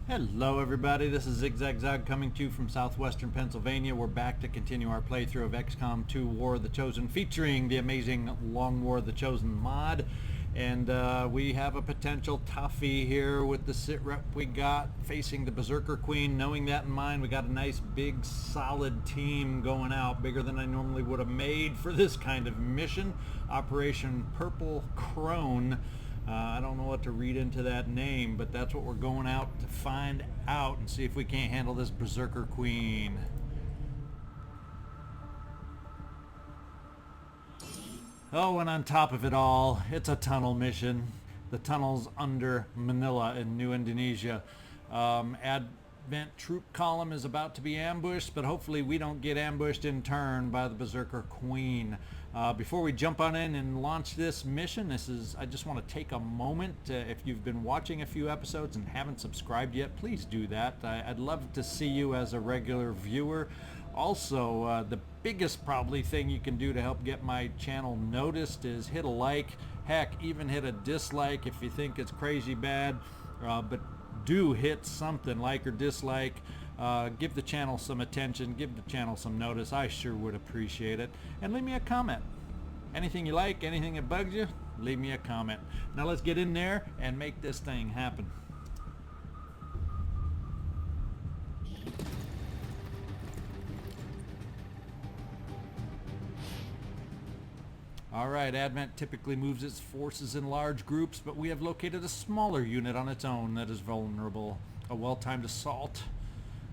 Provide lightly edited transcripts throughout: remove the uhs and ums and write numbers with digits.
Hello everybody, this is ZigZagZog coming to you from southwestern Pennsylvania. We're back to continue our playthrough of XCom 2 War of the Chosen, featuring the amazing Long War of the Chosen mod. And we have a potential toughie here with the SitRep we got facing the Beserker Queen. Knowing that in mind, we got a nice big solid team going out, bigger than I normally would have made for this kind of mission. Operation Purple Crone. I don't know what to read into that name, but that's what we're going out to find out and see if we can't handle this Beserker Queen. Oh, and on top of it all, it's a tunnel mission. The tunnel's under Manila in New Indonesia. Advent troop column is about to be ambushed, but hopefully we don't get ambushed in turn by the Beserker Queen. Before we jump on in and launch this mission, I just want to take a moment. If you've been watching a few episodes and haven't subscribed yet, please do that. I'd love to see you as a regular viewer. Also, the biggest probably thing you can do to help get my channel noticed is hit a like. Heck, even hit a dislike if you think it's crazy bad. But do hit something, like or dislike. Give the channel some attention, give the channel some notice. I sure would appreciate it. And leave me a comment. Anything you like, anything that bugs you, leave me a comment. Now let's get in there and make this thing happen. Alright, Advent typically moves its forces in large groups, but we have located a smaller unit on its own that is vulnerable. A well-timed assault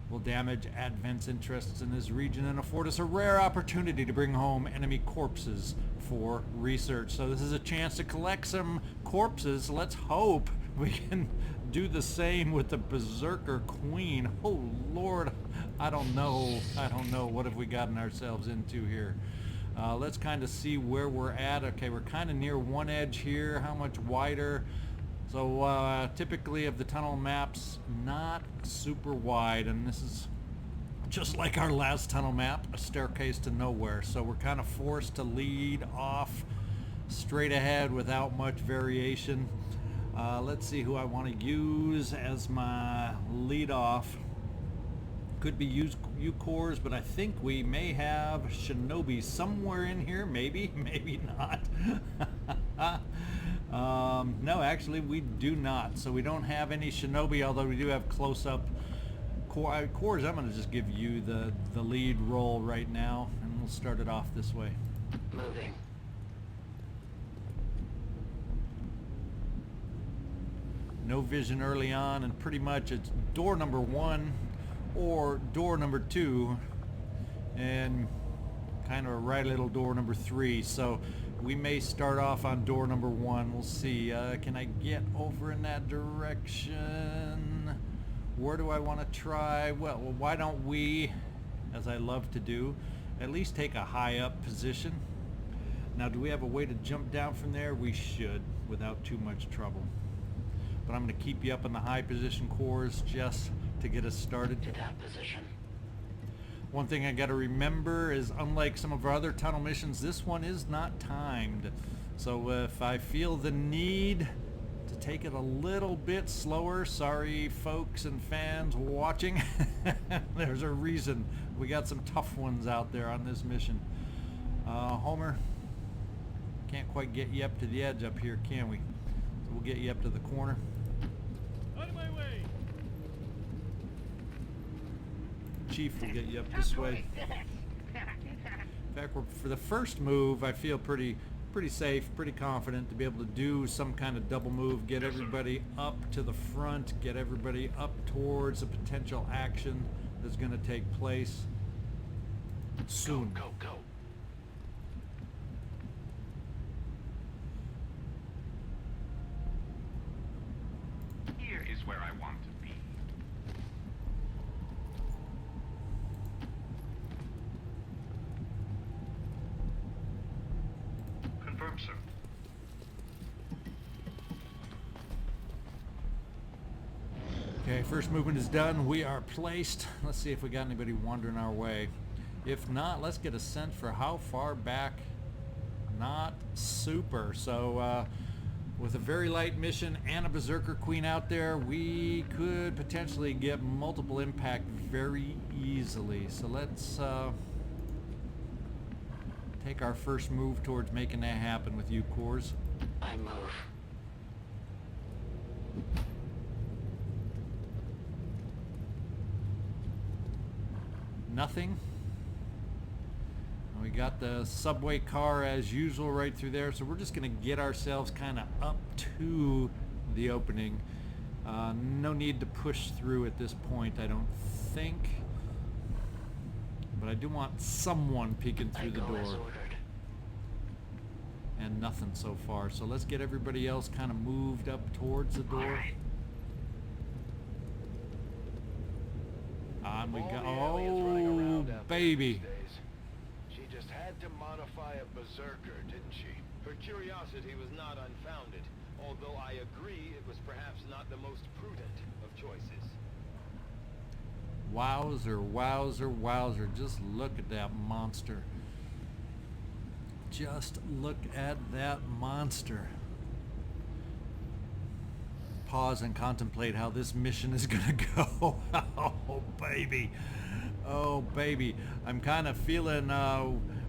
will damage Advent's interests in this region and afford us a rare opportunity to bring home enemy corpses for research. So this is a chance to collect some corpses. Let's hope we can do the same with the Beserker Queen. Oh Lord, I don't know. What have we gotten ourselves into here? Let's kind of see where we're at. Okay, we're kind of near one edge here. How much wider? So typically of the tunnel maps, not super wide, and this is just like our last tunnel map, a staircase to nowhere. So we're kind of forced to lead off straight ahead without much variation. Let's see who I want to use as my lead off. Could be Courz, but I think we may have Shinobi somewhere in here. Maybe not. No, actually we do not. So we don't have any Shinobi, although we do have close-up. Courz, I'm going to just give you the lead role right now, and we'll start it off this way. Moving. No vision early on, and pretty much it's door number 1 or door number 2, and kind of a right little door number 3. So we may start off on door number 1. We'll see. Can I get over in that direction? Where do I want to try? Well, why don't we, as I love to do, at least take a high up position. Now, do we have a way to jump down from there? We should, without too much trouble. But I'm going to keep you up in the high position, Courz, just to get us started. To that position. One thing I got to remember is, unlike some of our other tunnel missions, this one is not timed. So if I feel the need to take it a little bit slower, sorry folks and fans watching, there's a reason. We got some tough ones out there on this mission. Homer, can't quite get you up to the edge up here, can we? So we'll get you up to the corner. Out of my way. Chief will get you up this way. In fact, for the first move, I feel pretty safe, pretty confident to be able to do some kind of double move, get everybody up to the front, get everybody up towards a potential action that's going to take place soon. Go. Here is where I want to be. Confirm, sir. Okay, first movement is done. We are placed. Let's see if we got anybody wandering our way. If not, let's get a sense for how far back. Not super. So With a very light mission and a Beserker Queen out there, we could potentially get multiple impact very easily. So let's take our first move towards making that happen with you, Courz. I move. Nothing. We got the subway car as usual right through there, so we're just going to get ourselves kind of up to the opening. No need to push through at this point, I don't think. But I do want someone peeking through the door. And nothing so far, so let's get everybody else kind of moved up towards the door. On we go. Oh, baby. She just had to modify a Beserker, didn't she? Her curiosity was not unfounded, although I agree it was perhaps not the most prudent of choices. Wowzer, wowzer, wowzer. Just look at that monster. Just look at that monster. Pause and contemplate how this mission is gonna go. Oh baby, oh baby. I'm kind of feeling,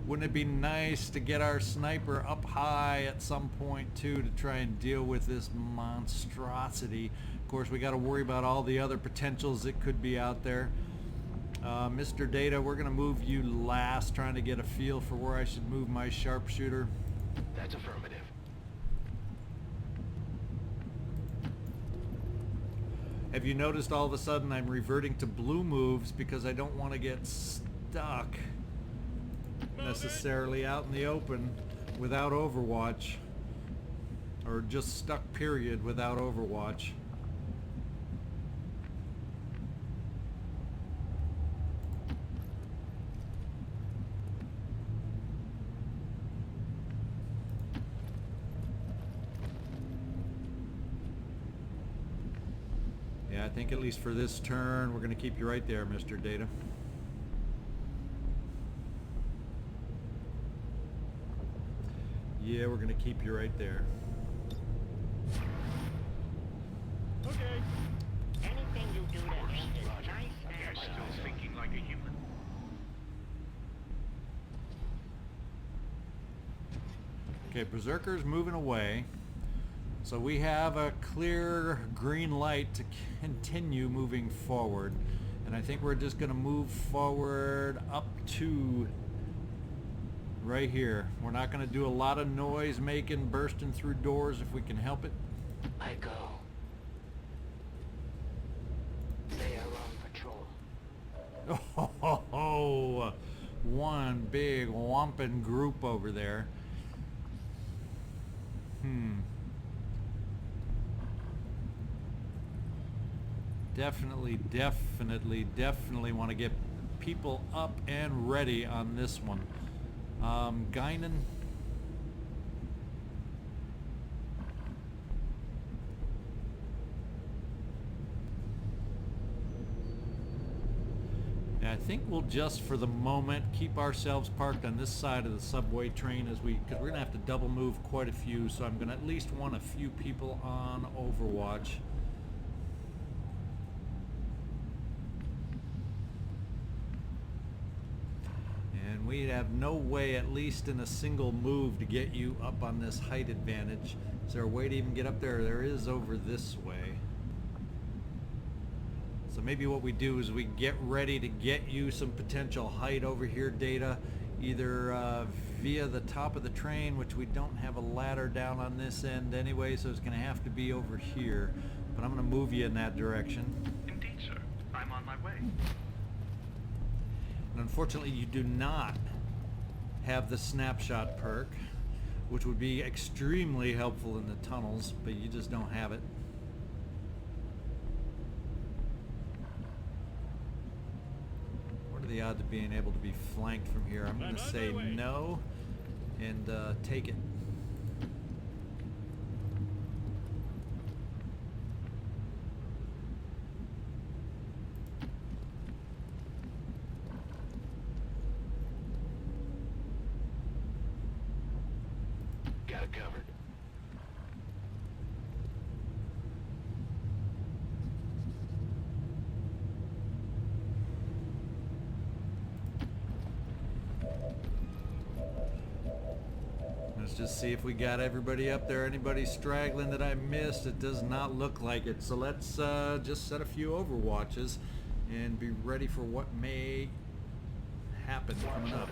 wouldn't it be nice to get our sniper up high at some point too, to try and deal with this monstrosity. Of course, we got to worry about all the other potentials that could be out there. Mr. Data, we're gonna move you last, trying to get a feel for where I should move my sharpshooter. That's affirmative. Have you noticed all of a sudden I'm reverting to blue moves because I don't want to get stuck necessarily out in the open without Overwatch, or just stuck period without Overwatch. Yeah, I think at least for this turn, we're going to keep you right there, Mr. Data. Yeah, we're going to keep you right there. Okay. Anything you do to end is nice You're and still thinking like a human. Okay, Berserker's moving away. So we have a clear green light to continue moving forward. And I think we're just going to move forward up to right here. We're not going to do a lot of noise making, bursting through doors if we can help it. I go. They are on patrol. Oh, one big whomping group over there. Definitely want to get people up and ready on this one. Guinan. I think we'll just, for the moment, keep ourselves parked on this side of the subway train because we're gonna have to double move quite a few. So I'm gonna at least want a few people on Overwatch. And we'd have no way, at least in a single move, to get you up on this height advantage. Is there a way to even get up there? There is over this way. So maybe what we do is we get ready to get you some potential height over here, Data, either via the top of the train, which we don't have a ladder down on this end anyway, so it's going to have to be over here. But I'm going to move you in that direction. Indeed, sir. I'm on my way. And unfortunately, you do not have the snapshot perk, which would be extremely helpful in the tunnels, but you just don't have it. What are the odds of being able to be flanked from here? I'm going to say no and take it. Got it covered. just see if we got everybody up there. Anybody straggling that I missed? It does not look like it. So let's just set a few overwatches and be ready for what may happen coming up.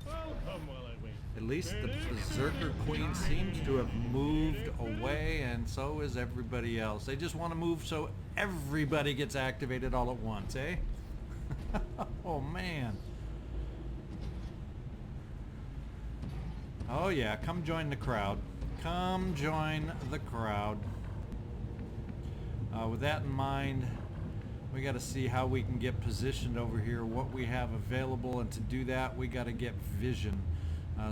I'll come while I wait. At least the Beserker Queen seems to have moved away, and so is everybody else. They just want to move so everybody gets activated all at once, eh? Oh, man. Oh, yeah. Come join the crowd. Come join the crowd. With that in mind, we got to see how we can get positioned over here, what we have available, and to do that, we got to get vision.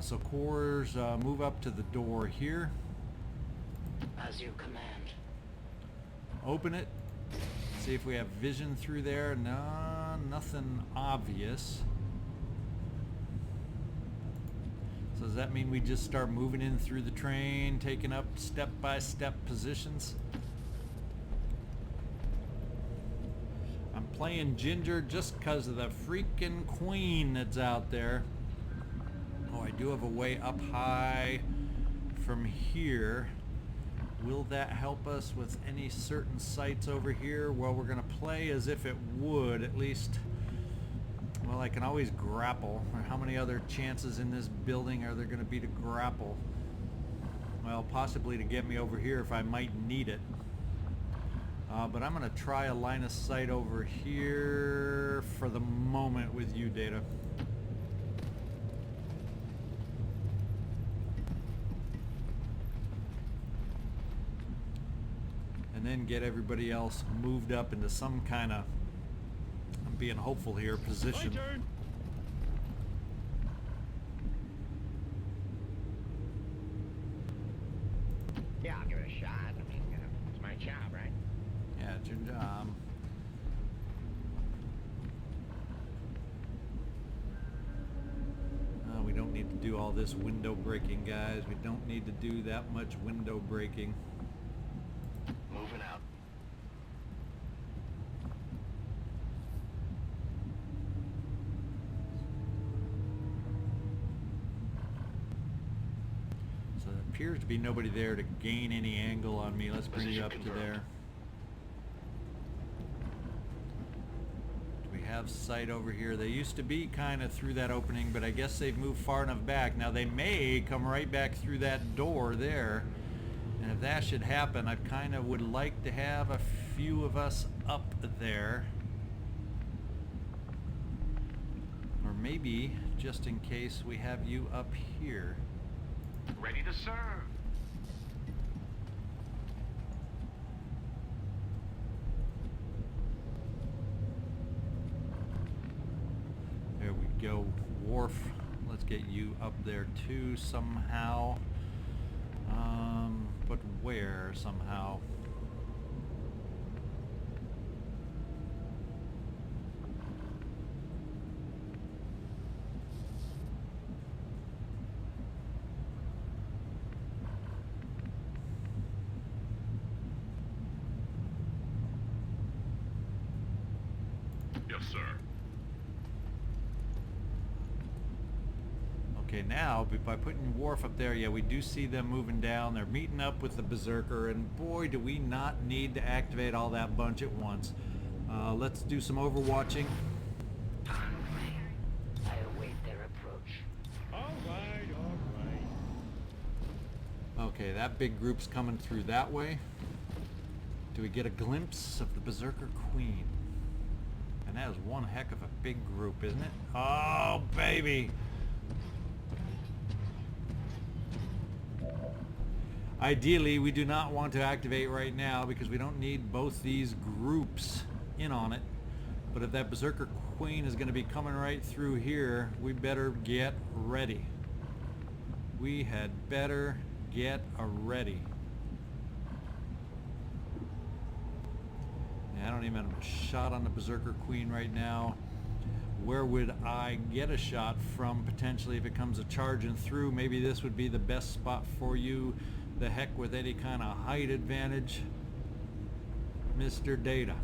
So Courz, move up to the door here. As you command. Open it. See if we have vision through there. No, nothing obvious. So does that mean we just start moving in through the train, taking up step-by-step positions? I'm playing Ginger just because of the freaking queen that's out there. Oh, I do have a way up high from here. Will that help us with any certain sites over here? Well, we're going to play as if it would, at least. Well, I can always grapple. How many other chances in this building are there going to be to grapple? Well, possibly to get me over here if I might need it. But I'm going to try a line of sight over here for the moment with you, Data. And then get everybody else moved up into some kind of, I'm being hopeful here, position. My turn. Yeah, I'll give it a shot. I mean, it's my job, right? Yeah, it's your job. We don't need to do all this window breaking, guys. We don't need to do that much window breaking. Moving out. So there appears to be nobody there to gain any angle on me. Let's bring you Position up to confirmed. there. Do we have sight over here? They used to be kind of through that opening, but I guess they've moved far enough back. Now they may come right back through that door there. And if that should happen, I kind of would like to have a few of us up there. Or maybe, just in case, we have you up here. Ready to serve. There we go. Worf, let's get you up there too somehow. But where somehow? Yes, sir. Okay, now by putting Worf up there, yeah, we do see them moving down. They're meeting up with the Beserker, and boy, do we not need to activate all that bunch at once. Let's do some overwatching. I await their approach. All right, all right. Okay, that big group's coming through that way. Do we get a glimpse of the Beserker Queen? And that is one heck of a big group, isn't it? Oh, baby! Ideally, we do not want to activate right now because we don't need both these groups in on it. But if that Beserker Queen is going to be coming right through here, we better get ready. We had better get ready. Yeah, I don't even have a shot on the Beserker Queen right now. Where would I get a shot from potentially if it comes a charging through? Maybe this would be the best spot for you. The heck with any kind of height advantage, Mr. Data.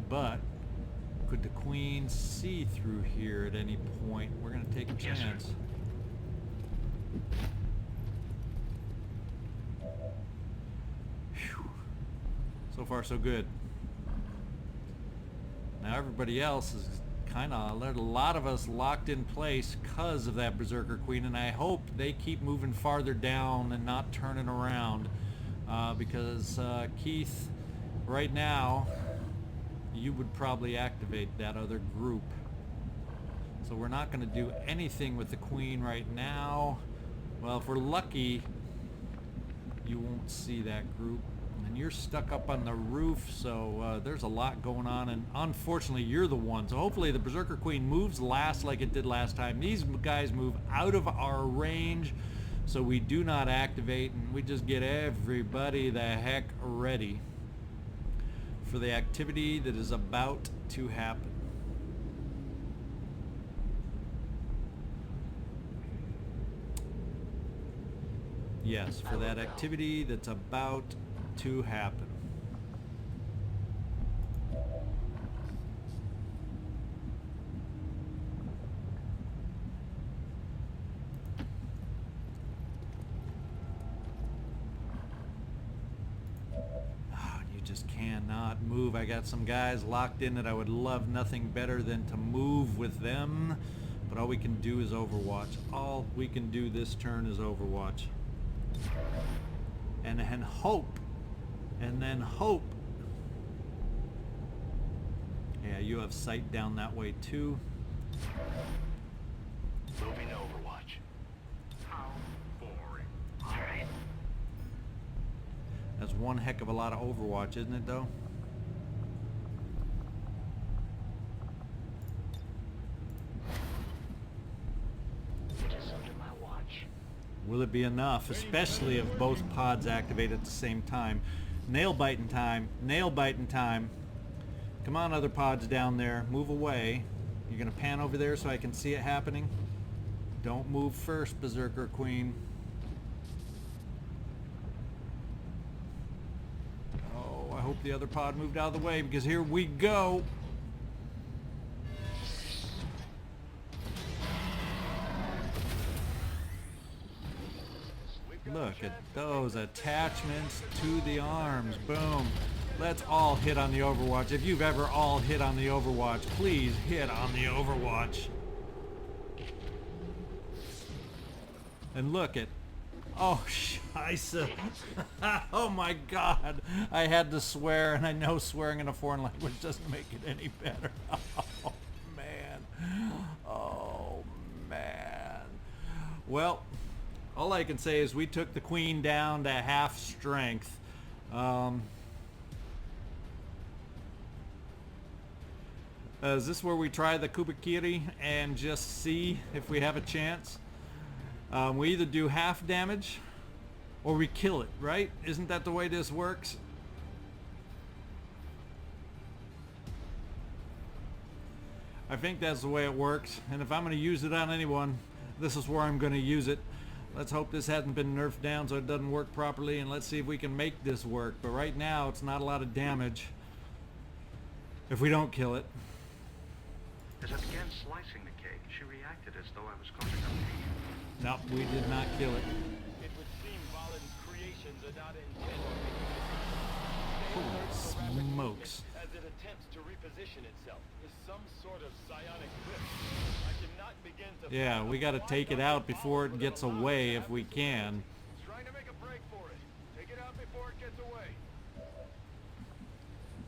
But Could the Queen see through here at any point? We're going to take a Yes, sir. chance. Phew. So far, so good. Now everybody else is kind of, there's a lot of us locked in place because of that Beserker Queen, and I hope they keep moving farther down and not turning around, because Keith, right now, you would probably activate that other group. So we're not going to do anything with the Queen right now. Well, if we're lucky, you won't see that group. And you're stuck up on the roof, so there's a lot going on, and unfortunately you're the one. So hopefully the Beserker Queen moves last like it did last time. These guys move out of our range, so we do not activate, and we just get everybody the heck ready for the activity that is about to happen. Yes, for that activity that's about to happen. You just cannot move. I got some guys locked in that I would love nothing better than to move with them, but all we can do is Overwatch. All we can do this turn is Overwatch. And then hope. And then hope. Yeah, you have sight down that way too. Moving to Overwatch. How boring. Alright. That's one heck of a lot of Overwatch, isn't it though? It is under my watch. Will it be enough, especially if both pods activate at the same time? Nail biting time, nail biting time. Come on, other pods down there, move away. You're gonna pan over there so I can see it happening. Don't move first, Beserker Queen. Oh, I hope the other pod moved out of the way, because here we go. Look at those attachments to the arms. Boom. Let's all hit on the Overwatch. If you've ever all hit on the Overwatch, please hit on the Overwatch. And look at... Oh, scheisse. Oh my God. I had to swear, and I know swearing in a foreign language doesn't make it any better. Oh, man. Oh, man. Well... all I can say is we took the Queen down to half strength. Is this where we try the Compatibility and just see if we have a chance? We either do half damage or we kill it, right? Isn't that the way this works? I think that's the way it works, and if I'm going to use it on anyone, this is where I'm going to use it. Let's hope this hasn't been nerfed down so it doesn't work properly, and let's see if we can make this work. But right now, it's not a lot of damage if we don't kill it. As I began slicing the cake, she reacted as though I was causing her pain. Nope, we did not kill it. It would seem Valen's creations are not Holy smokes. as it attempts to reposition itself is some sort of psionic rift. I cannot begin to Yeah, we got to take it out before it gets away if we can. It's trying to make a break for it. Take it out before it gets away.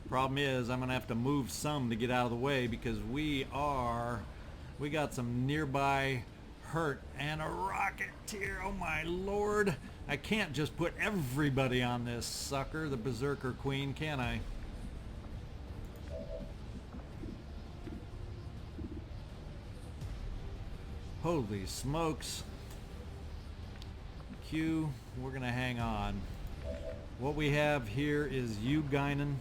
Problem is, I'm gonna have to move some to get out of the way because we got some nearby hurt and a rocketeer. Oh my lord! I can't just put everybody on this sucker, the Beserker Queen, can I? Holy smokes! Q, we're gonna hang on. What we have here is you, Guinan.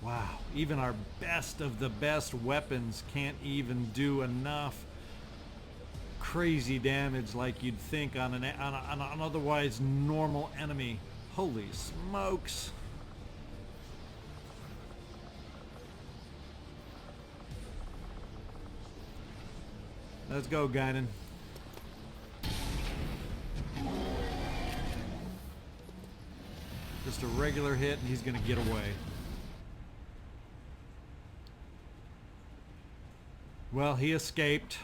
Wow, even our best of the best weapons can't even do enough. crazy damage like you'd think on an otherwise normal enemy. Holy smokes. Let's go, Guinan. Just a regular hit and he's gonna get away. Well, he escaped,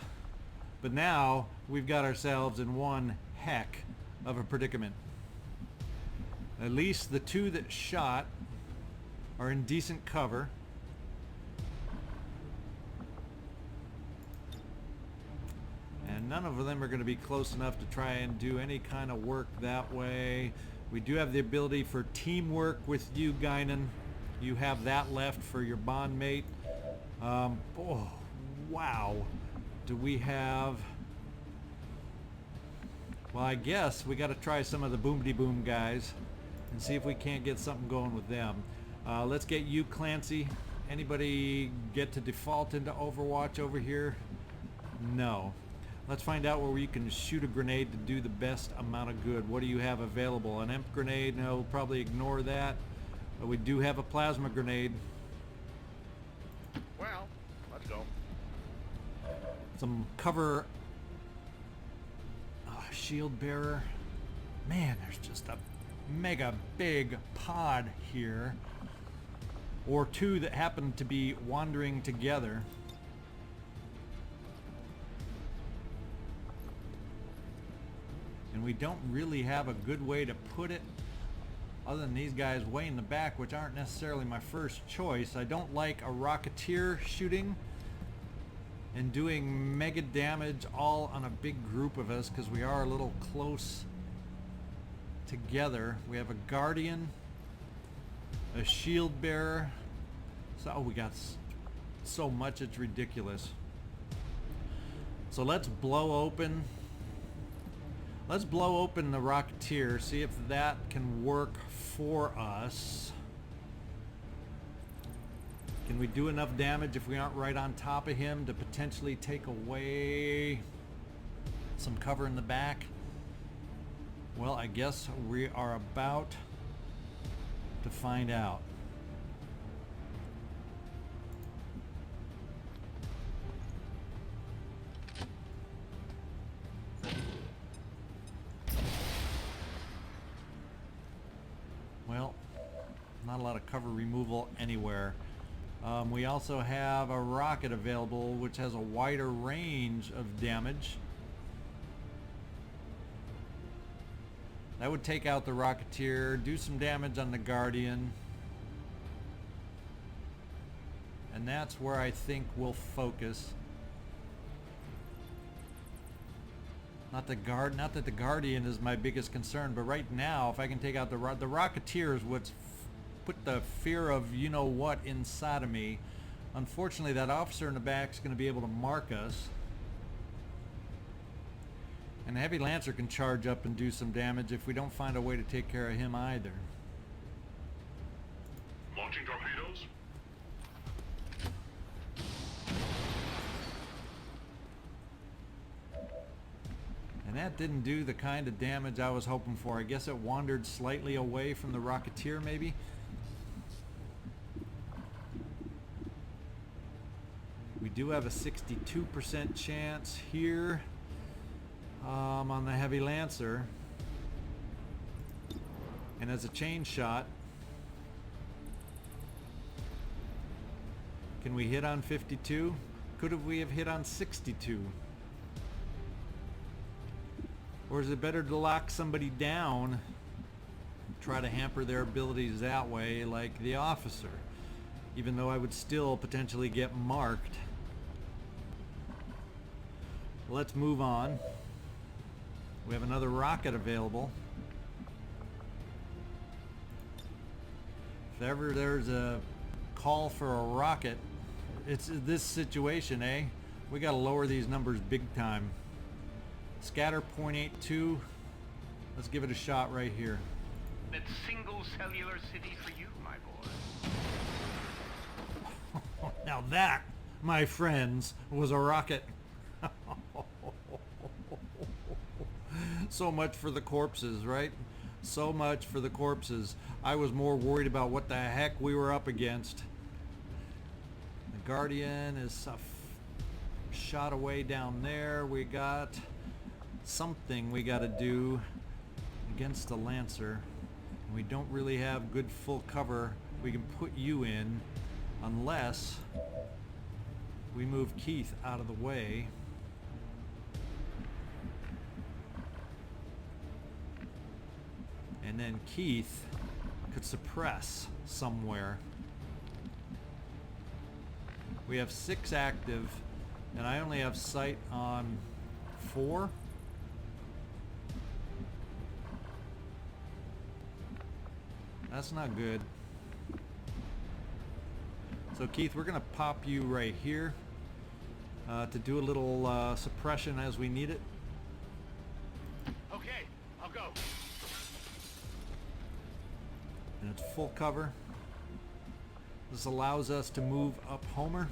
but now we've got ourselves in one heck of a predicament. At least the two that shot are in decent cover. And none of them are going to be close enough to try and do any kind of work that way. We do have the ability for teamwork with you, Guinan. You have that left for your bond mate. Oh, wow. Do we have... Well, I guess we got to try some of the boom-de-boom guys and see if we can't get something going with them. Let's get you, Clancy. Anybody get to default into Overwatch over here? No. Let's find out where we can shoot a grenade to do the best amount of good. What do you have available? An EMP grenade? No, we'll probably ignore that. But we do have a plasma grenade. Well, let's go. Some cover. Shield bearer. Man, there's just a mega big pod here. Or two that happen to be wandering together. And we don't really have a good way to put it other than these guys way in the back, which aren't necessarily my first choice. I don't like a Rocketeer shooting and doing mega damage all on a big group of us because we are a little close together. We have a Guardian, a Shield Bearer. So, oh, we got so much it's ridiculous. So let's blow open. Let's blow open the Rocketeer, see if that can work for us. Can we do enough damage if we aren't right on top of him to potentially take away some cover in the back? Well, I guess we are about to find out. Well, not a lot of cover removal anywhere. We also have a rocket available which has a wider range of damage. That would take out the Rocketeer, do some damage on the Guardian. And that's where I think we'll focus. Not that the Guardian is my biggest concern, but right now, if I can take out the Rocketeer is what's put the fear of you-know-what inside of me. Unfortunately, that officer in the back is going to be able to mark us. And the Heavy Lancer can charge up and do some damage if we don't find a way to take care of him either. Launching torpedoes. And that didn't do the kind of damage I was hoping for. I guess it wandered slightly away from the Rocketeer, maybe? We do have a 62% chance here on the Heavy Lancer. And as a chain shot, can we hit on 52? Could we have hit on 62? Or is it better to lock somebody down, try to hamper their abilities that way like the officer, even though I would still potentially get marked? Let's move on. We have another rocket available. If ever there's a call for a rocket, it's this situation, eh? We gotta lower these numbers big time. Scatter 0.82. Let's give it a shot right here. That single cellular city for you, my boy. Now that, my friends, was a rocket. So much for the corpses, right? So much for the corpses. I was more worried about what the heck we were up against. The Guardian is shot away down there. We got something we got to do against the Lancer. We don't really have good full cover we can put you in unless we move Keith out of the way. And then Keith could suppress somewhere. We have 6 active, and I only have sight on 4. That's not good. So Keith, we're gonna pop you right here to do a little suppression as we need it. Okay, I'll go. And it's full cover. This allows us to move up Homer.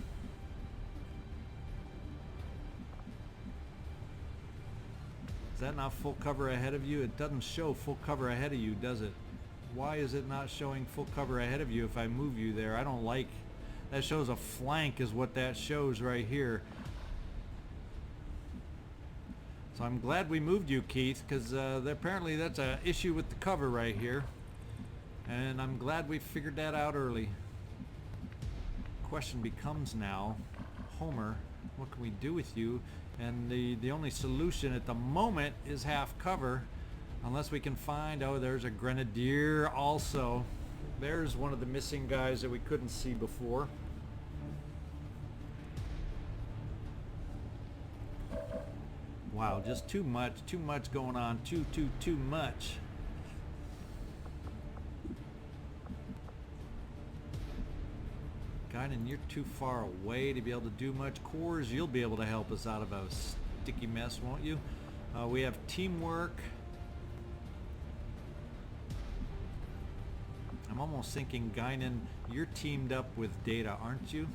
Is that not full cover ahead of you? It doesn't show full cover ahead of you, does it? Why is it not showing full cover ahead of you if I move you there? I don't like... That shows a flank is what that shows right here. So I'm glad we moved you, Keith, because apparently that's an issue with the cover right here. And I'm glad we figured that out early. Question becomes now, Homer, what can we do with you? And the only solution at the moment is half cover. Unless we can find, oh, there's a Grenadier also. There's one of the missing guys that we couldn't see before. Wow, just too much going on. Too much. Guinan, you're too far away to be able to do much. Courz, you'll be able to help us out of a sticky mess, won't you? We have teamwork. I'm almost thinking, Guinan, you're teamed up with Data, aren't you?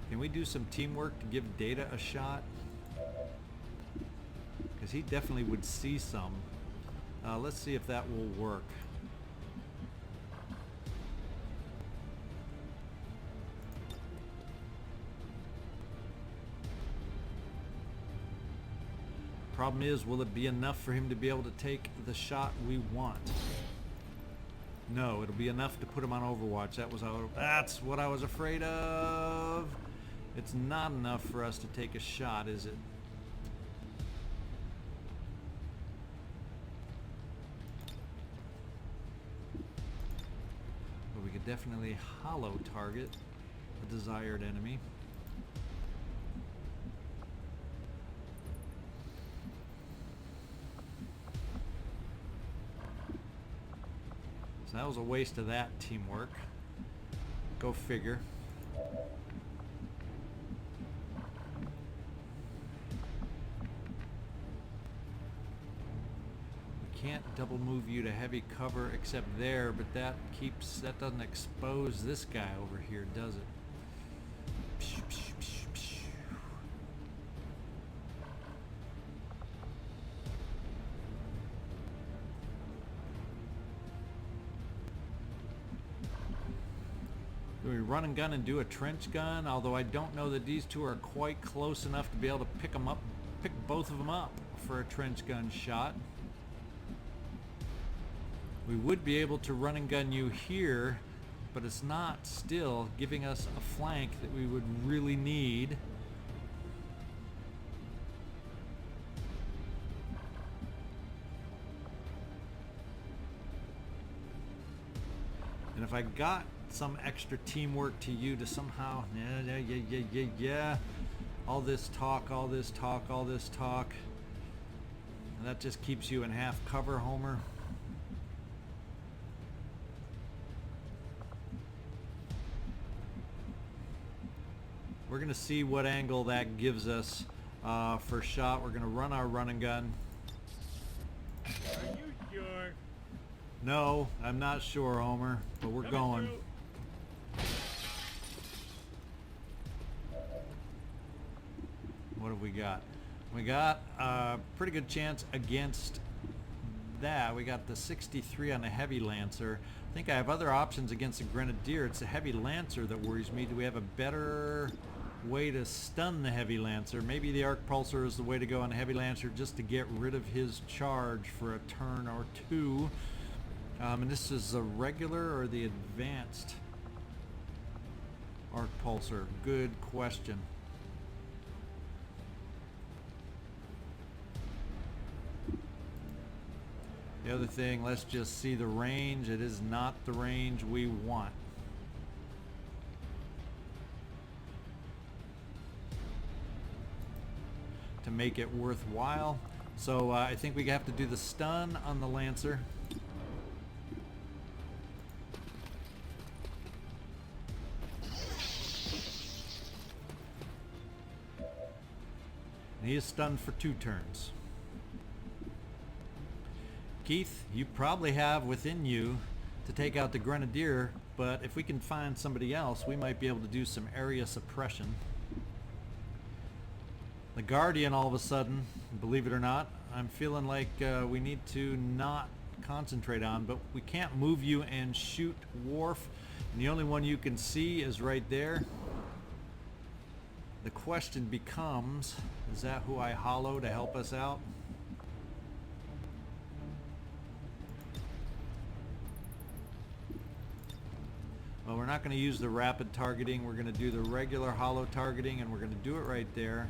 Can we do some teamwork to give Data a shot? Because he definitely would see some. Let's see if that will work. Problem is, will it be enough for him to be able to take the shot we want? No, it'll be enough to put him on Overwatch. That's what I was afraid of. It's not enough for us to take a shot, is it? But we could definitely hollow target a desired enemy. That was a waste of that teamwork. Go figure. We can't double move you to heavy cover except there, but that doesn't expose this guy over here, does it? Do we run and gun and do a trench gun? Although I don't know that these two are quite close enough to be able to pick both of them up for a trench gun shot. We would be able to run and gun you here, but it's not still giving us a flank that we would really need. And if I got some extra teamwork to you to somehow, all this talk, and that just keeps you in half cover, Homer. We're gonna see what angle that gives us for shot. We're gonna run our run and gun. Are you sure? No, I'm not sure, Homer, but we're going. Through. What have we got? We got a pretty good chance against that. We got the 63 on the Heavy Lancer. I think I have other options against the Grenadier. It's the Heavy Lancer that worries me. Do we have a better way to stun the Heavy Lancer? Maybe the Arc Pulsar is the way to go on the Heavy Lancer just to get rid of his charge for a turn or two. And this is the regular or the advanced Arc Pulsar? Good question. The other thing, let's just see the range. It is not the range we want. To make it worthwhile. So I think we have to do the stun on the Lancer. And he is stunned for 2 turns. Keith, you probably have within you to take out the Grenadier, but if we can find somebody else, we might be able to do some area suppression. The Guardian, all of a sudden, believe it or not, I'm feeling like we need to not concentrate on, but we can't move you and shoot Worf, and the only one you can see is right there. The question becomes, is that who I hollow to help us out? Well, we're not going to use the rapid targeting. We're going to do the regular hollow targeting, and we're going to do it right there.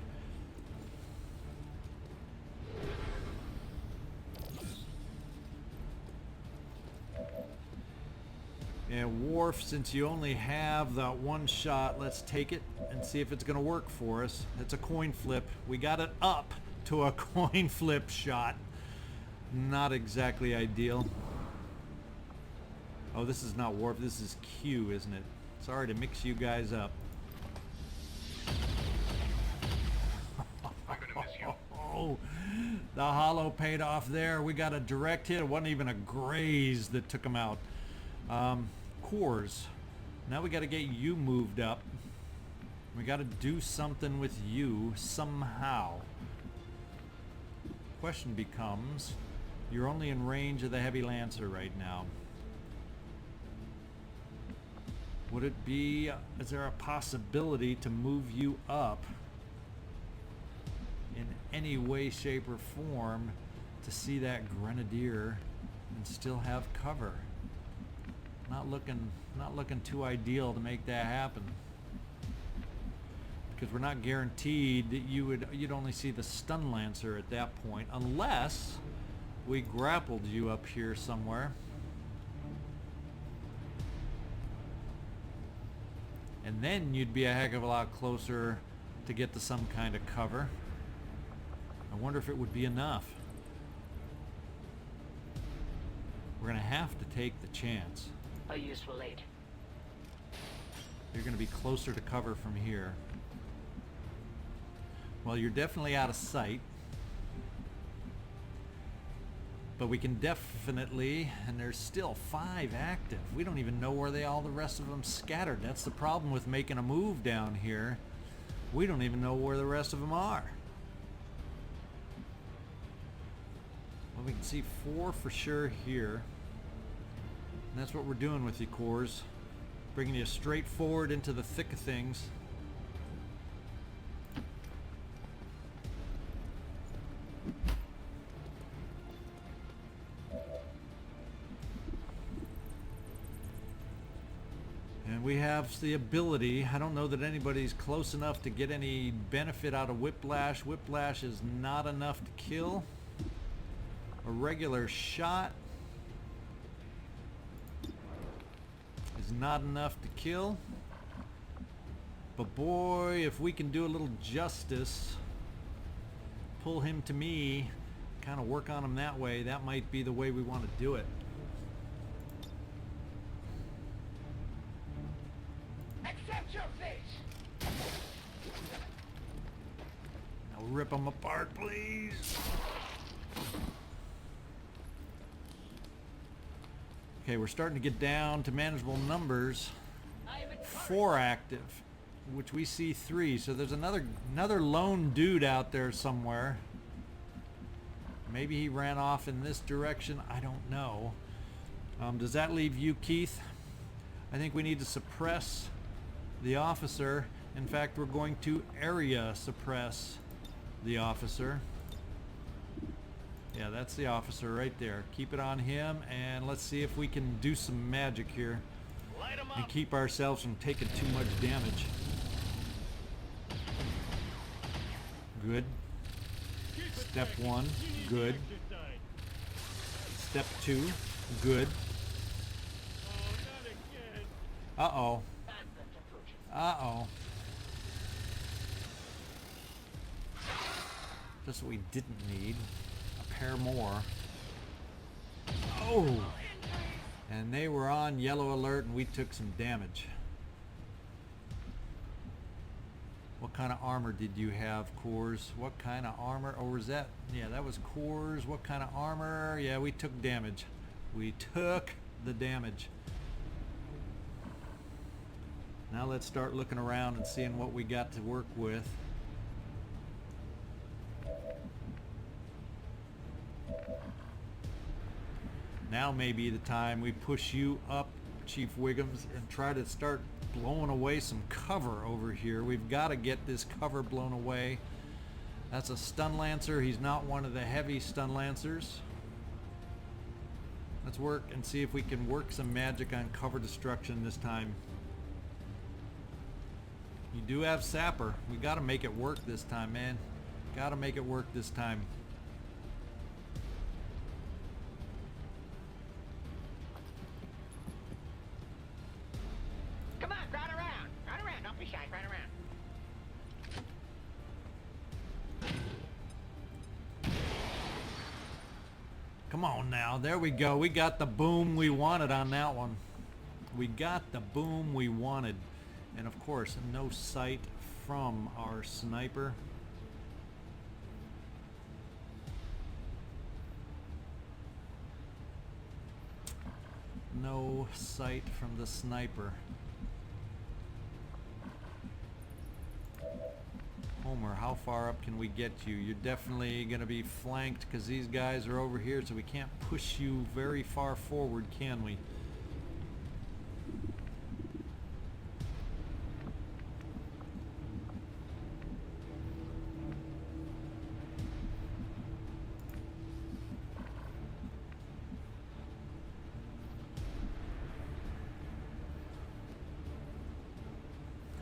And Worf, since you only have that one shot, let's take it and see if it's going to work for us. It's a coin flip. We got it up to a coin flip shot. Not exactly ideal. Oh, this is not Worf. This is Q, isn't it? Sorry to mix you guys up. I'm gonna miss you. Oh, the hollow paid off there. We got a direct hit. It wasn't even a graze that took him out. Courz. Now we got to get you moved up. We got to do something with you somehow. Question becomes, you're only in range of the Heavy Lancer right now. Would it be, is there a possibility to move you up in any way, shape, or form to see that Grenadier and still have cover? Not looking too ideal to make that happen. Because we're not guaranteed that you'd only see the stun Lancer at that point, unless we grappled you up here somewhere. And then you'd be a heck of a lot closer to get to some kind of cover. I wonder if it would be enough. We're going to have to take the chance. A useful aid. You're going to be closer to cover from here. Well, you're definitely out of sight. But we can definitely, and there's still 5 active. We don't even know where all the rest of them scattered. That's the problem with making a move down here. We don't even know where the rest of them are. Well, we can see 4 for sure here. And that's what we're doing with you, Courz. Bringing you straight forward into the thick of things. And we have the ability, I don't know that anybody's close enough to get any benefit out of Whiplash. Whiplash is not enough to kill. A regular shot is not enough to kill. But boy, if we can do a little justice, pull him to me, kind of work on him that way, that might be the way we want to do it. Accept your fate. Now rip them apart, please. Okay, we're starting to get down to manageable numbers. 4 active. which we see 3. So there's another lone dude out there somewhere. Maybe he ran off in this direction. I don't know. Does that leave you, Keith? I think we need to suppress the officer. In fact, we're going to area suppress the officer. Yeah, that's the officer right there. Keep it on him, and let's see if we can do some magic here and keep ourselves from taking too much damage. Good. Step 1, good. Step 2, good. Uh-oh. Uh-oh. Just what we didn't need. A pair more. Oh! And they were on yellow alert and we took some damage. What kind of armor did you have, Courz? What kind of armor? Or was that? Yeah, that was Courz. What kind of armor? Yeah, we took damage. We took the damage. Now let's start looking around and seeing what we got to work with. Now may be the time we push you up, Chief Wiggums, and try to start blowing away some cover over here. We've got to get this cover blown away. That's a stun lancer. He's not one of the heavy stun lancers. Let's work and see if we can work some magic on cover destruction this time. You do have Sapper. We got to make it work this time, man. Got to make it work this time. Come on, crowd around. Crowd around. Don't be shy. Crowd around. Come on now. There we go. We got the boom we wanted on that one. We got the boom we wanted. And of course, no sight from our sniper. No sight from the sniper. Homer, how far up can we get you? You're definitely going to be flanked because these guys are over here, so we can't push you very far forward, can we?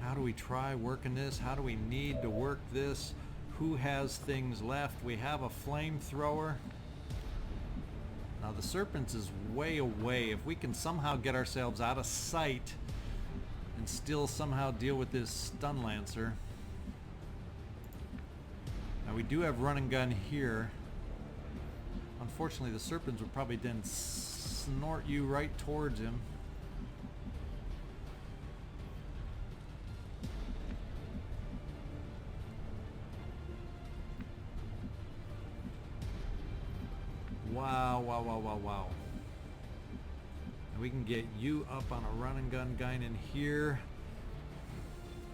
How do we try working this? How do we need to work this? Who has things left? We have a flamethrower. Now the Serpents is way away. If we can somehow get ourselves out of sight and still somehow deal with this stun lancer. Now we do have run and gun here. Unfortunately the Serpents would probably then snort you right towards him. Wow. And we can get you up on a run and gun Guinan here.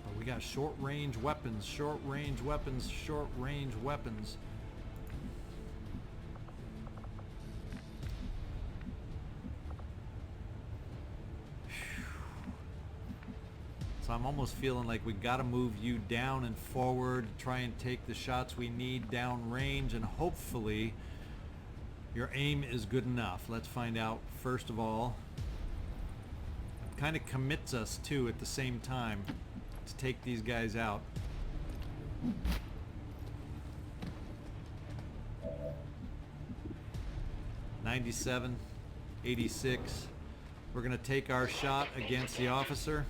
But we got short range weapons, short range weapons, short range weapons. So I'm almost feeling like we got to move you down and forward, try and take the shots we need down range, and hopefully your aim is good enough. Let's find out first of all. It kind of commits us too at the same time to take these guys out. $97, 86. We're gonna take our shot against the officer.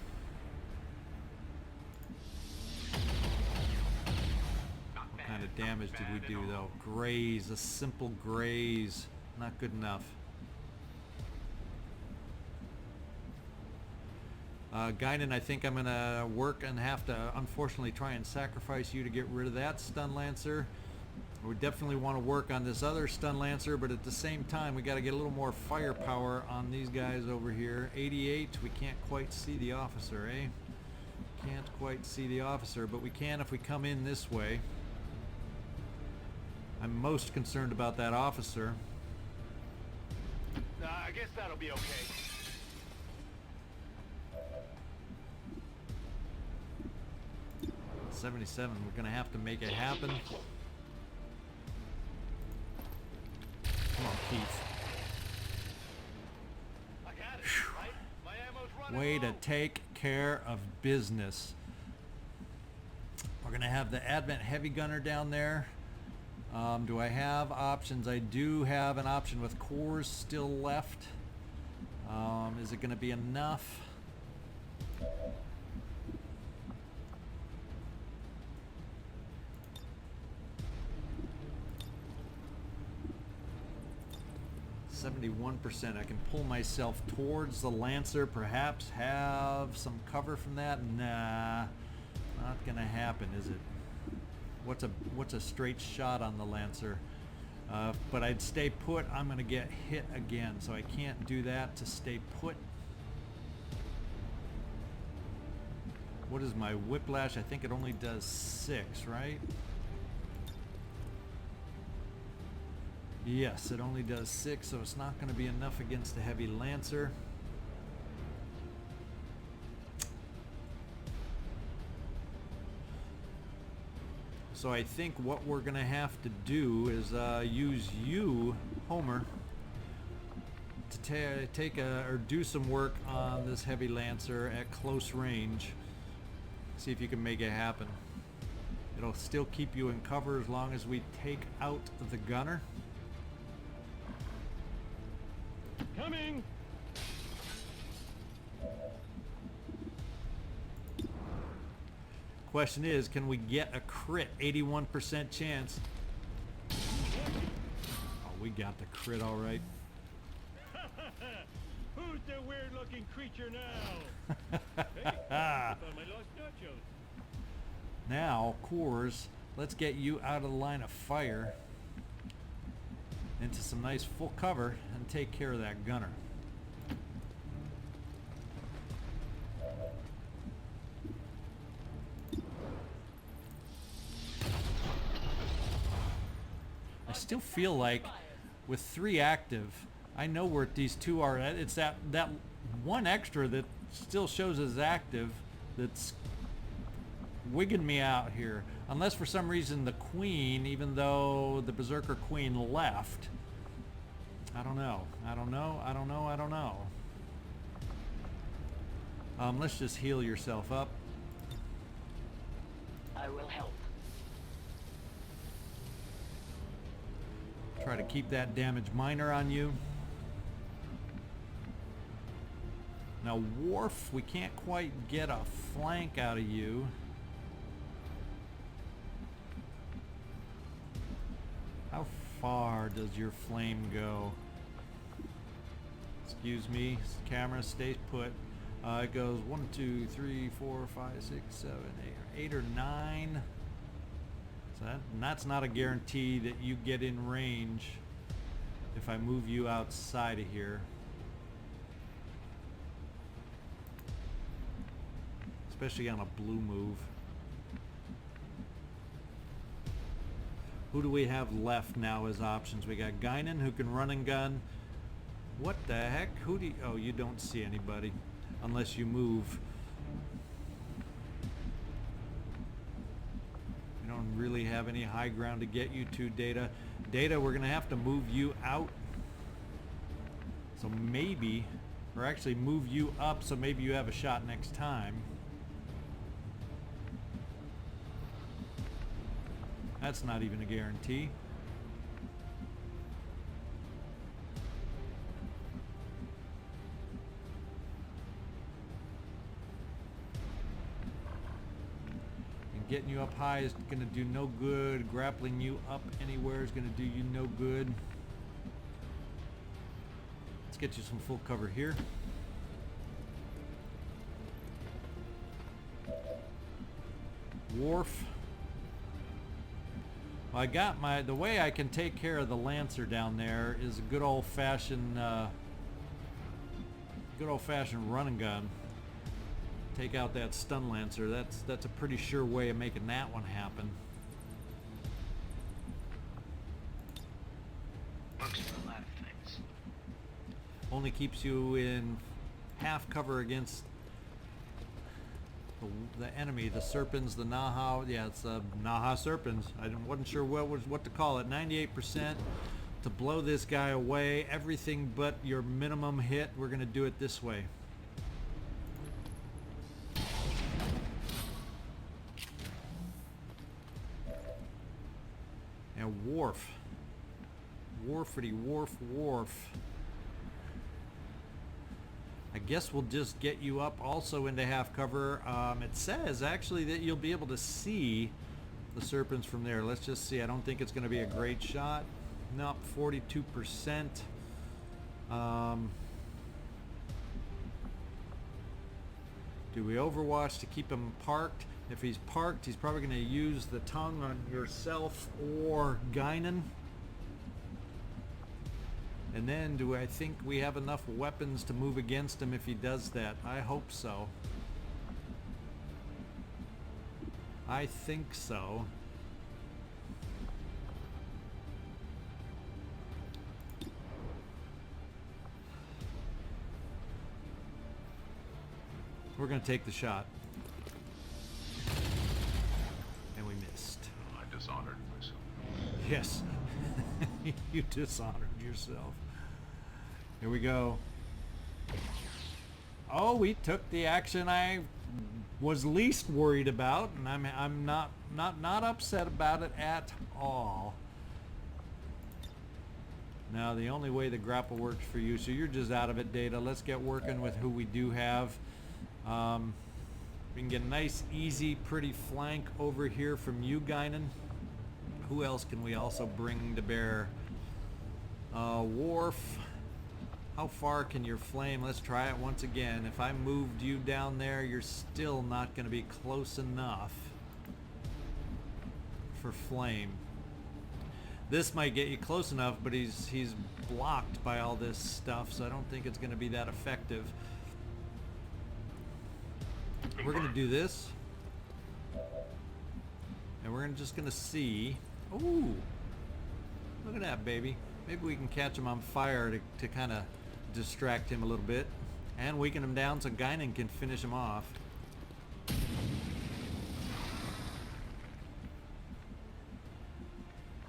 What kind of damage did we do though? Graze, a simple graze. Not good enough. Guinan, I think I'm gonna work and have to unfortunately try and sacrifice you to get rid of that stun lancer. We definitely want to work on this other stun lancer, but at the same time we got to get a little more firepower on these guys over here. 88, we can't quite see the officer, eh? Can't quite see the officer, but we can if we come in this way. I'm most concerned about that officer. I guess that'll be okay. 77, we're gonna have to make it happen. Come on, Keith. I got it, right? My ammo's running Way to low. take care of business. We're gonna have the Advent heavy gunner down there. Do I have options? I do have an option with Courz still left. Is it gonna be enough? %. I can pull myself towards the Lancer, perhaps have some cover from that. Nah, not gonna happen, is it? What's a straight shot on the Lancer? But I'd stay put. I'm gonna get hit again, so I can't do that to stay put. What is my whiplash? I think it only does 6, right? Yes, it only does 6, so it's not going to be enough against the heavy Lancer. So I think what we're going to have to do is use you, Homer, to do some work on this heavy Lancer at close range. See if you can make it happen. It'll still keep you in cover as long as we take out the gunner. Coming! Question is, can we get a crit? 81% chance. Oh, we got the crit all right. Who's the weird-looking creature now? Hey, I found my lost nachos. Now, Courz, let's get you out of the line of fire into some nice full cover and take care of that gunner. I still feel like with 3 active, I know where these 2 are at. It's that one extra that still shows as active that's wigging me out here. Unless for some reason the Queen, even though the Beserker Queen left. I don't know. Let's just heal yourself up. I will help. Try to keep that damage minor on you. Now Worf, we can't quite get a flank out of you. How far does your flame go? Excuse me, camera, stay put. It goes 1, 2, 3, 4, 5, 6, 7, 8 or 9. So that's not a guarantee that you get in range if I move you outside of here. Especially on a blue move. Who do we have left now as options? We got Guinan, who can run and gun. What the heck? Oh, you don't see anybody unless you move. We don't really have any high ground to get you to, Data. Data, we're gonna have to move you out. So maybe, or actually move you up so maybe you have a shot next time. That's not even a guarantee. And getting you up high is going to do no good. Grappling you up anywhere is going to do you no good. Let's get you some full cover here. Worf. I got the way I can take care of the Lancer down there is a good old-fashioned run and gun. take out that stun lancer. That's a pretty sure way of making that one happen. Works for a lot of things. Only keeps you in half cover against the enemy, the Serpents, the Naha. Yeah, it's Naha Serpents. Wasn't sure what to call it. 98% to blow this guy away. Everything but your minimum hit. We're gonna do it this way. Now Worf. Worfity, Worf. I guess we'll just get you up also into half cover. It says actually that you'll be able to see the Serpents from there. Let's just see. I don't think it's going to be a great shot. Nope, 42%. Do we overwatch to keep him parked? If he's parked, he's probably going to use the tongue on yourself or Guinan. And then, do I think we have enough weapons to move against him if he does that? I hope so. I think so. We're going to take the shot. And we missed. I dishonored myself. Yes. You dishonored yourself. Here we go. Oh, we took the action I was least worried about, and I'm not upset about it at all. Now the only way the grapple works for you, so you're just out of it, Data. Let's get working with who we do have. We can get a nice, easy, pretty flank over here from you, Guinan. Who else can we also bring to bear? Worf. How far can your flame? Let's try it once again. If I moved you down there, you're still not going to be close enough for flame. This might get you close enough, but he's blocked by all this stuff, so I don't think it's going to be that effective. We're going to do this. And we're just going to see. Ooh. Look at that, baby. Maybe we can catch him on fire to kind of distract him a little bit. And weaken him down so Guinan can finish him off.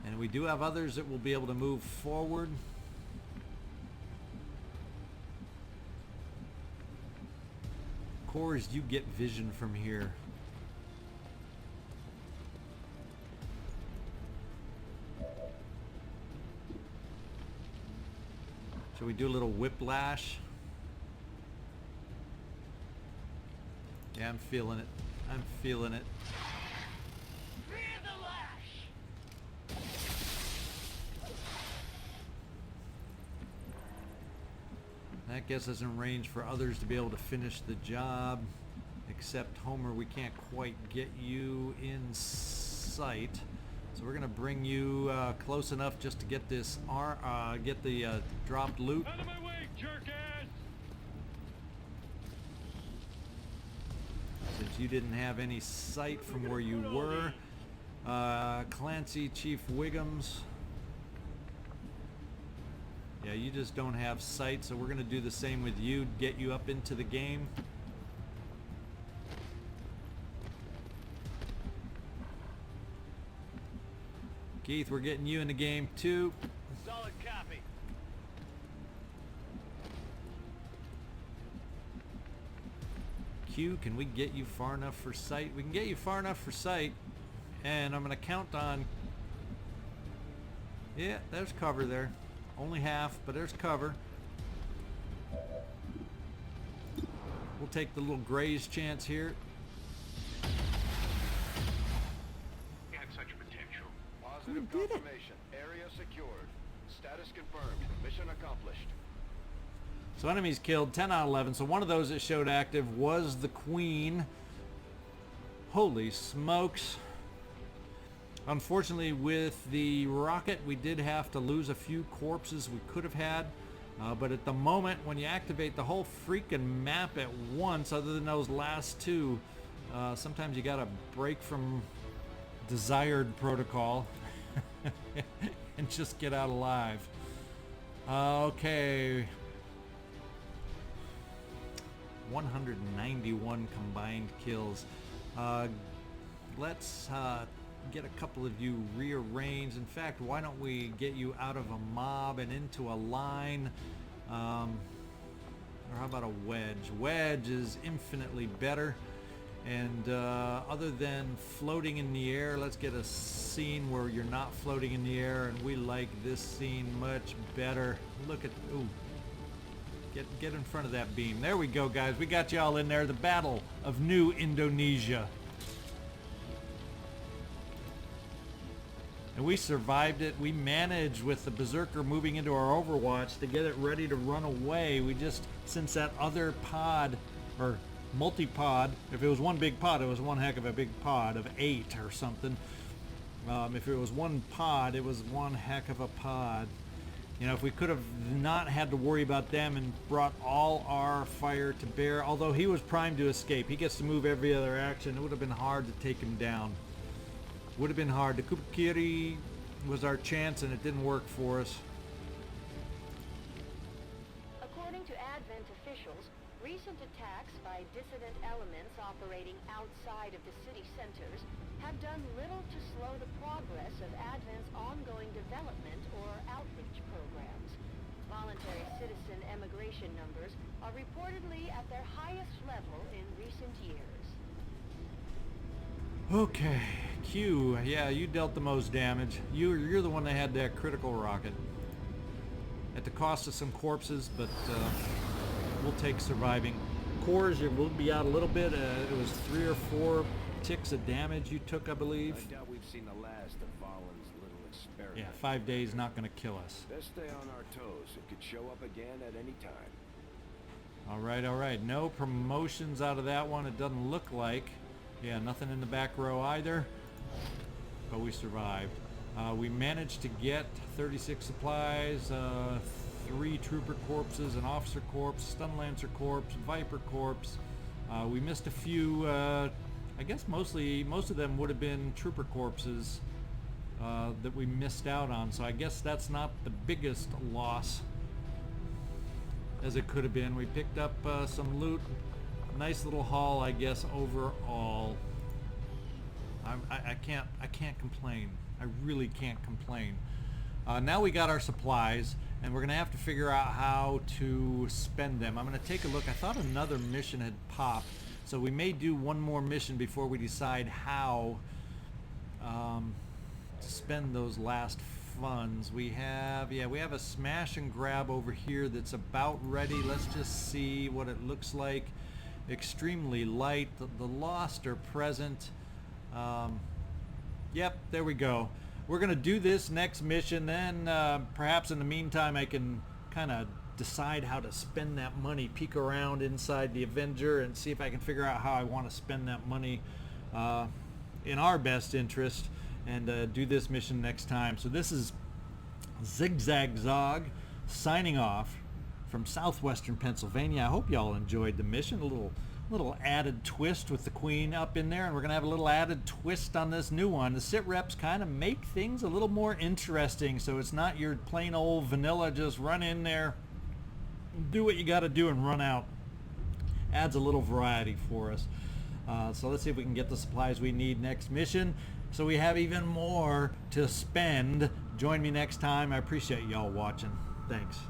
And we do have others that will be able to move forward. Courz, you get vision from here. Shall we do a little whiplash? Yeah, I'm feeling it. I'm feeling it. Fear the lash! That gets us in range for others to be able to finish the job. Except Homer, we can't quite get you in sight. So we're gonna bring you close enough just to get this get the dropped loot. Out of my way, jerk-ass! Since you didn't have any sight from where you were. Clancy, Chief Wiggums. Yeah, you just don't have sight, so we're gonna do the same with you, get you up into the game. Keith, we're getting you in the game too. Solid copy. Q, can we get you far enough for sight? We can get you far enough for sight. And I'm going to count on... Yeah, there's cover there. Only half, but there's cover. We'll take the little graze chance here. He had such potential. Positive We did it. confirmation. Area secured. Status confirmed. Mission accomplished. So enemies killed, 10 out of 11. So one of those that showed active was the Queen. Holy smokes. Unfortunately, with the rocket, we did have to lose a few corpses we could have had. But at the moment, when you activate the whole freaking map at once, other than those last two, sometimes you gotta break from desired protocol and just get out alive. Okay. 191 combined kills. Let's get a couple of you rearranged. In fact, why don't we get you out of a mob and into a line? Or how about a wedge? Wedge is infinitely better. And other than floating in the air, let's get a scene where you're not floating in the air, and we like this scene much better. Look at, ooh. Get in front of that beam. There we go, guys. We got y'all in there. The Battle of New Indonesia. And we survived it. We managed, with the Beserker moving into our Overwatch, to get it ready to run away. We just, since that other pod, or multi-pod, if it was one big pod, it was one heck of a big pod of 8 or something. If it was one pod, it was one heck of a pod. You know, if we could have not had to worry about them and brought all our fire to bear, although he was primed to escape, he gets to move every other action, it would have been hard to take him down. Would have been hard. The Kupikiri was our chance, and it didn't work for us. According to Advent officials, recent attacks by dissident elements operating outside of the city centers have done little to slow the progress of Advent's ongoing development or outreach programs. Voluntary citizen emigration numbers are reportedly at their highest level in recent years. Okay, Q. Yeah, you dealt the most damage. You're the one that had that critical rocket. At the cost of some corpses, but we'll take surviving. Courz, you will be out a little bit. It was 3 or 4 ticks of damage you took, I believe. I doubt we've seen the last of Valen's little experiment. Yeah, 5 days not going to kill us. Best stay on our toes. It could show up again at any time. All right. No promotions out of that one. It doesn't look like. Yeah, nothing in the back row either. But we survived. We managed to get 36 supplies, 3 trooper corpses, an officer corpse, stun lancer corpse, viper corpse. We missed a few. I guess most of them would have been trooper corpses that we missed out on. So I guess that's not the biggest loss as it could have been. We picked up some loot. Nice little haul, I guess, overall. I can't complain. I really can't complain. Now we got our supplies, and we're gonna have to figure out how to spend them. I'm gonna take a look. I thought another mission had popped, so we may do one more mission before we decide how to spend those last funds. We have a smash and grab over here that's about ready. Let's just see what it looks like. Extremely light. The lost are present. Yep, there we go. We're gonna do this next mission, then perhaps in the meantime I can kind of decide how to spend that money, peek around inside the Avenger and see if I can figure out how I want to spend that money in our best interest, and do this mission next time. So this is ZigZagZog signing off from southwestern Pennsylvania. I hope y'all enjoyed the mission. A little added twist with the Queen up in there, and we're gonna have a little added twist on this new one. The SitReps kind of make things a little more interesting, so it's not your plain old vanilla just run in there, do what you got to do and run out. Adds a little variety for us. So let's see if we can get the supplies we need next mission, so we have even more to spend. Join me next time. I appreciate y'all watching. Thanks.